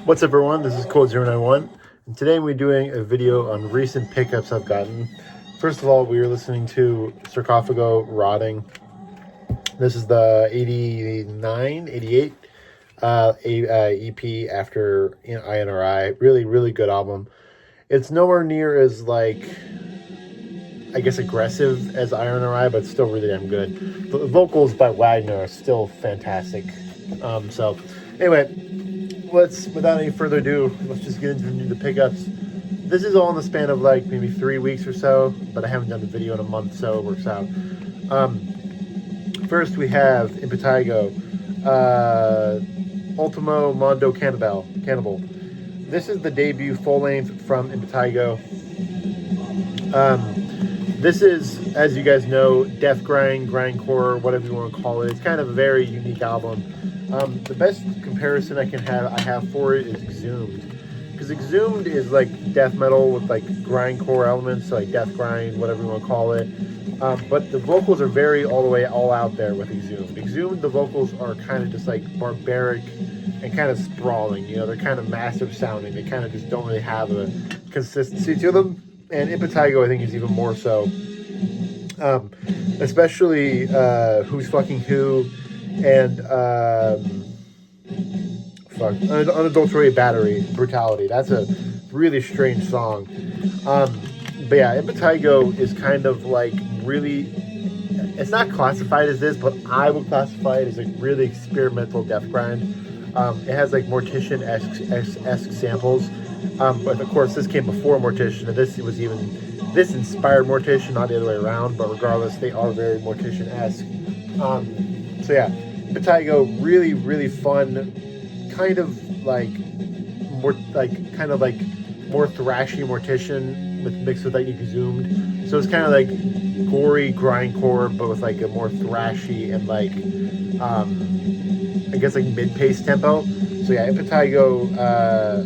What's up, everyone? This is Code091, and today we're doing a video on recent pickups I've gotten. First of all, we were listening to Sarcophago Rotting. This is the 89, 88 EP after INRI. Really, really good album. It's nowhere near as, like, I guess, aggressive as INRI, but still really damn good. The vocals by Wagner are still fantastic. So, anyway, without any further ado, let's just get into the pickups. This is all in the span of like maybe 3 weeks or so, but I haven't done the video in a month, so it works out. First we have Impetigo, Ultimo Mondo Cannibal. This is the debut full length from Impetigo. This is, as you guys know, death grind, grindcore, whatever you want to call it. It's kind of a very unique album. The best comparison I have for it is Exhumed, because Exhumed is like death metal with like grindcore elements, so like death grind, whatever you want to call it. But the vocals are very all out there with Exhumed. Exhumed, the vocals are kind of just like barbaric and kind of sprawling. You know, they're kind of massive sounding. They kind of just don't really have a consistency to them. And Impetigo, I think, is even more so. Especially Who's Fucking Who and Unadulterated Battery, Brutality. That's a really strange song. But yeah, Impetigo is kind of like really, it's not classified as this, but I would classify it as like really experimental death grind. It has like Mortician-esque samples. But of course, this came before Mortician, and this inspired Mortician, not the other way around. But regardless, they are very Mortician-esque. So yeah, Impetigo, really, really fun, kind of like more thrashy Mortician mixed with like Exhumed. So it's kind of like gory grindcore, but with like a more thrashy and like I guess like mid-paced tempo. So yeah, Impetigo,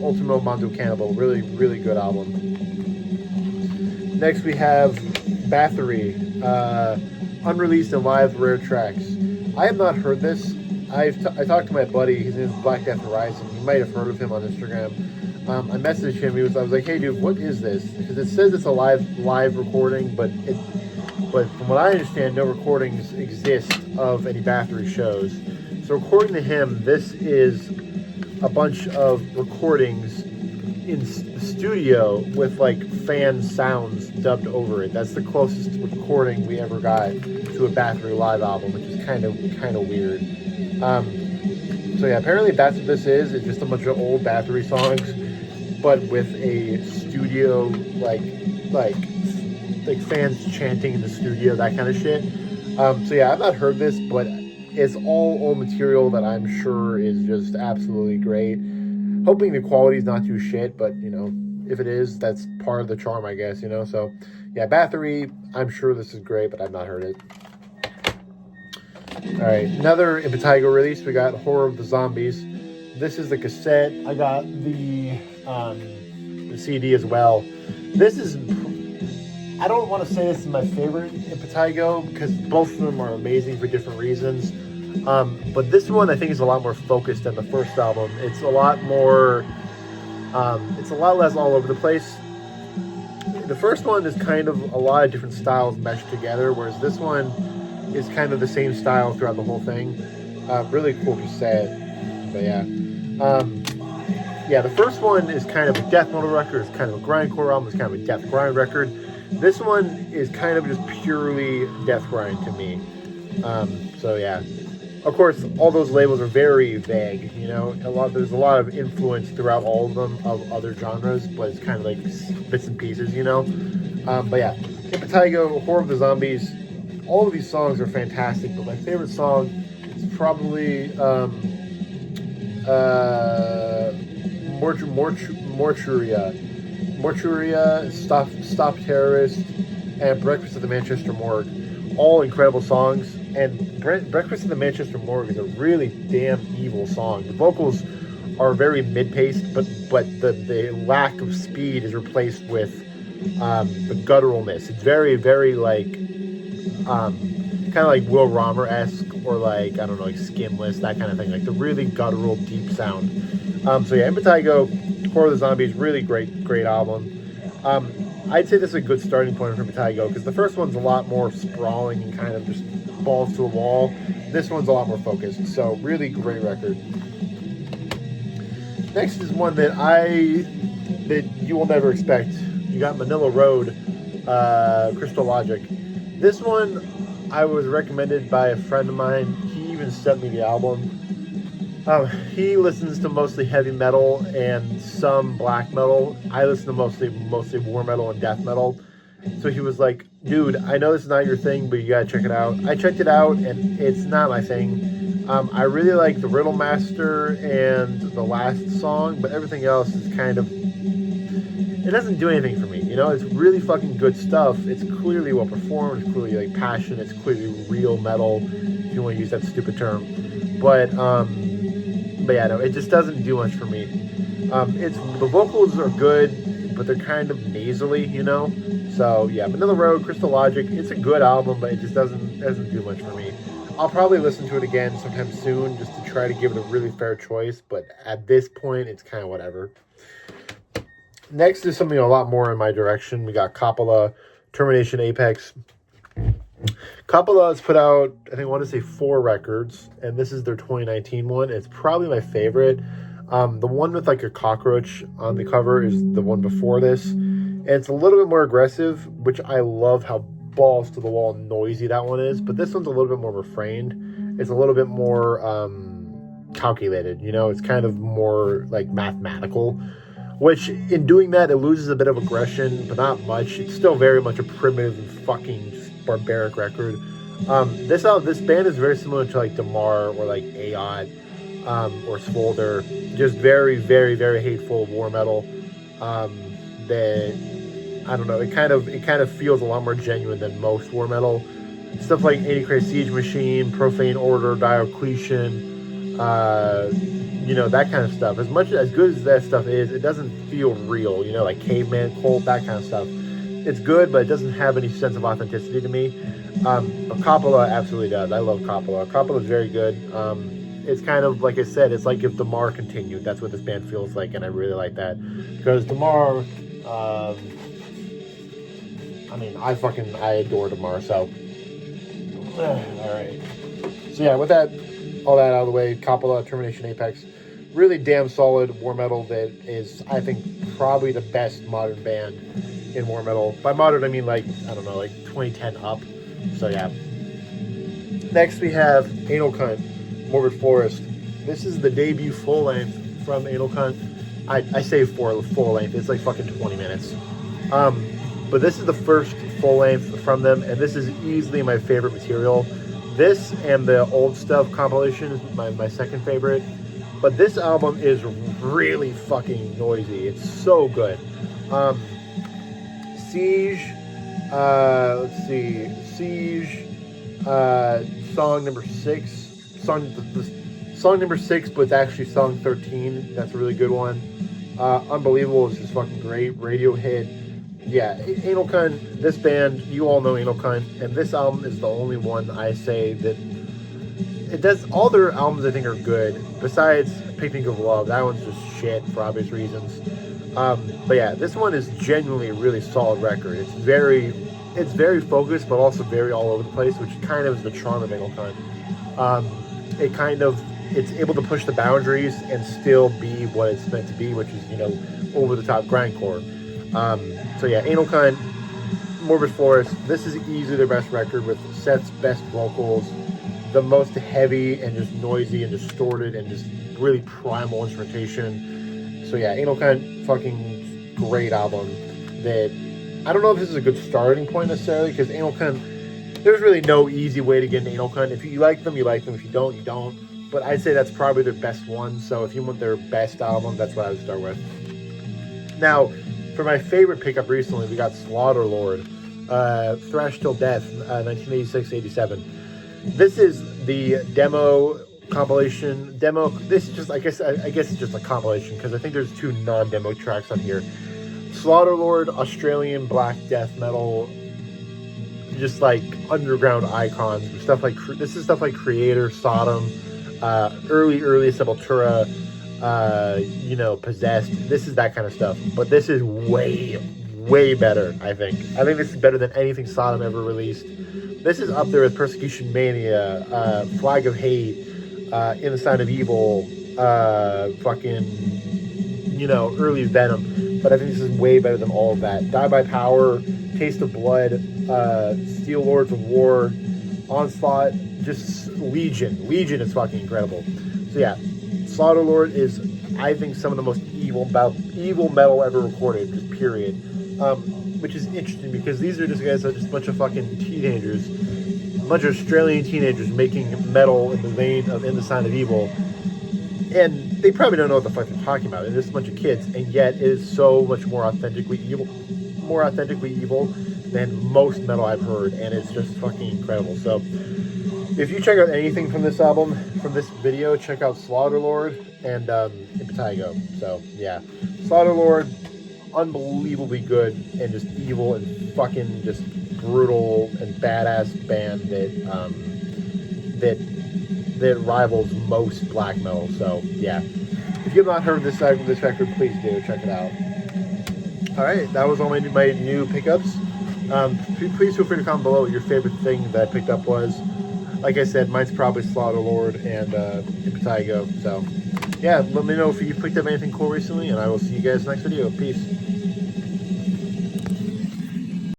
Ultimo Mondo Cannibal, really, really good album. Next we have Bathory, unreleased and live rare tracks. I have not heard this. I talked to my buddy. His name is Black Death Horizon. You might have heard of him on Instagram. I messaged him. I was like, "Hey, dude, what is this?" Because it says it's a live recording, but from what I understand, no recordings exist of any Bathory shows. So according to him, this is a bunch of recordings in the studio with like fan sounds dubbed over it. That's the closest recording we ever got to a Bathory live album, which is kind of weird. So yeah, apparently that's what this is. It's just a bunch of old Bathory songs, but with a studio like fans chanting in the studio, that kind of shit. So yeah, I've not heard this, but it's all old material that I'm sure is just absolutely great. Hoping the quality's not too shit, but you know, if it is, that's part of the charm, I guess, you know. So yeah, Bathory, I'm sure this is great, but I've not heard it. Alright, another Impetigo release. We got Horror of the Zombies. This is the cassette. I got the CD as well. This is, I don't want to say this is my favorite Impetigo, because both of them are amazing for different reasons. But this one I think is a lot more focused than the first album. It's a lot more, it's a lot less all over the place. The first one is kind of a lot of different styles meshed together, whereas this one is kind of the same style throughout the whole thing. Really cool cassette. But yeah. Yeah, the first one is kind of a death metal record. It's kind of a grindcore album. It's kind of a death grind record. This one is kind of just purely death grind to me. So yeah. Of course, all those labels are very vague, you know. There's a lot of influence throughout all of them of other genres, but it's kind of like bits and pieces, you know. But yeah, Impetigo, Horror of the Zombies. All of these songs are fantastic, but my favorite song is probably Mortuaria, Stop Terrorist, and Breakfast at the Manchester Morgue. All incredible songs, and Breakfast at the Manchester Morgue is a really damn evil song. The vocals are very mid-paced, but the lack of speed is replaced with the gutturalness. It's very, very like kind of like Will Romer-esque, or like, I don't know, like Skinless, that kind of thing, like the really guttural, deep sound. So yeah, Impetigo, Horror of the Zombies, really great album. I'd say this is a good starting point for Impetigo because the first one's a lot more sprawling and kind of just balls to the wall. This one's a lot more focused, so really great record. Next is one that you will never expect. You got Manila Road, Crystal Logic. This one I was recommended by a friend of mine. He even sent me the album. He listens to mostly heavy metal and some black metal. I listen to mostly war metal and death metal. So he was like, dude, I know this is not your thing, but you gotta check it out. I checked it out, and it's not my thing. I really like the Riddle Master and the last song, but everything else is kind of... It doesn't do anything for me, you know? It's really fucking good stuff. It's clearly well performed. It's clearly like passion. It's clearly real metal, if you want to use that stupid term. But yeah, no, it just doesn't do much for me. The vocals are good, but they're kind of nasally, you know? So yeah, Manila Road, Crystal Logic, it's a good album, but it just doesn't do much for me. I'll probably listen to it again sometime soon just to try to give it a really fair choice, but at this point, it's kind of whatever. Next is something a lot more in my direction. We got Coppola, Termination Apex. Coppola has put out, I want to say 4 records, and this is their 2019 one. It's probably my favorite. The one with like a cockroach on the cover is the one before this. And it's a little bit more aggressive, which I love how balls to the wall noisy that one is. But this one's a little bit more refrained. It's a little bit more calculated, you know? It's kind of more like mathematical. Which, in doing that, it loses a bit of aggression, but not much. It's still very much a primitive and fucking just barbaric record. This band is very similar to like Damar or like Aot or Svolder. Just very, very, very hateful war metal. That, I don't know, it kind of feels a lot more genuine than most war metal. Stuff like Antichrist Siege Machine, Profane Order, Diocletian, you know, that kind of stuff. As good as that stuff is, it doesn't feel real, you know, like Caveman Cult, that kind of stuff. It's good, but it doesn't have any sense of authenticity to me. But Coppola absolutely does. I love Coppola. Coppola is very good. It's kind of, like I said, it's like if Damar continued. That's what this band feels like, and I really like that. Because Damar, I adore Damar, so. Alright. So yeah, with that, all that out of the way, Coppola, Termination Apex. Really damn solid war metal that is, I think, probably the best modern band in war metal. By modern, I mean like, I don't know, like 2010 up. So yeah. Next we have Anal Cunt, Morbid Forest. This is the debut full length from Anal Cunt. I say full length, it's like fucking 20 minutes. But this is the first full length from them, and this is easily my favorite material. This and the old stuff compilation is my second favorite. But this album is really fucking noisy. It's so good. Siege, Siege, song number 6. Song number 6, but it's actually song 13. That's a really good one. Unbelievable is just fucking great. Radio hit. Yeah, Anal Cunt, this band, you all know Anal Cunt, and this album is the only one I say that it does. All their albums I think are good, besides Picnic of Love. That one's just shit for obvious reasons. But yeah, this one is genuinely a really solid record. It's very focused, but also very all over the place, which kind of is the charm of Anal Cunt. It's able to push the boundaries and still be what it's meant to be, which is, you know, over the top grindcore. So yeah, Anal Cunt, Morbid Forest. This is easily their best record with Seth's best vocals, the most heavy and just noisy and distorted and just really primal instrumentation. So yeah, Anal Cunt, fucking great album. That I don't know if this is a good starting point necessarily, because Anal Cunt, there's really no easy way to get into Anal Cunt. If you like them, you like them. If you don't, you don't. But I'd say that's probably their best one. So if you want their best album, that's what I would start with. Now, for my favorite pickup recently, we got Slaughter Lord, Thrash Till Death, 1986-87. This is the demo compilation. This is just, I guess it's just a compilation, because I think there's 2 non-demo tracks on here. Slaughter Lord, Australian black death metal. just like underground icons. Stuff like this is stuff like Creator, Sodom, early Sepultura, you know, Possessed. This is that kind of stuff. But this is way better. I think this is better than anything Sodom ever released. This is up there with Persecution Mania, Flag of Hate, In the Sign of Evil, fucking, you know, early Venom. But I think this is way better than all of that. Die by Power, Taste of Blood, Steel Lords of War, Onslaught, just Legion. Legion is fucking incredible. So yeah, Slaughterlord is, I think, some of the most evil metal ever recorded, just period. Which is interesting because these are just guys that are just a bunch of fucking teenagers, a bunch of Australian teenagers making metal in the vein of In the Sign of Evil. And they probably don't know what the fuck they're talking about. It's just a bunch of kids, and yet it is so much more authentically evil than most metal I've heard, and it's just fucking incredible. So, if you check out anything from this album, from this video, check out Slaughterlord and Impetigo. So, yeah, Slaughterlord, unbelievably good and just evil and fucking just brutal and badass band that rivals most black metal. So yeah, if you have not heard this record, please do check it out. All right, that was all my new pickups. Please feel free to comment below what your favorite thing that I picked up was. Like I said, mine's probably Slaughterlord and Impetigo. So yeah, let me know if you picked up anything cool recently, and I will see you guys next video. Peace.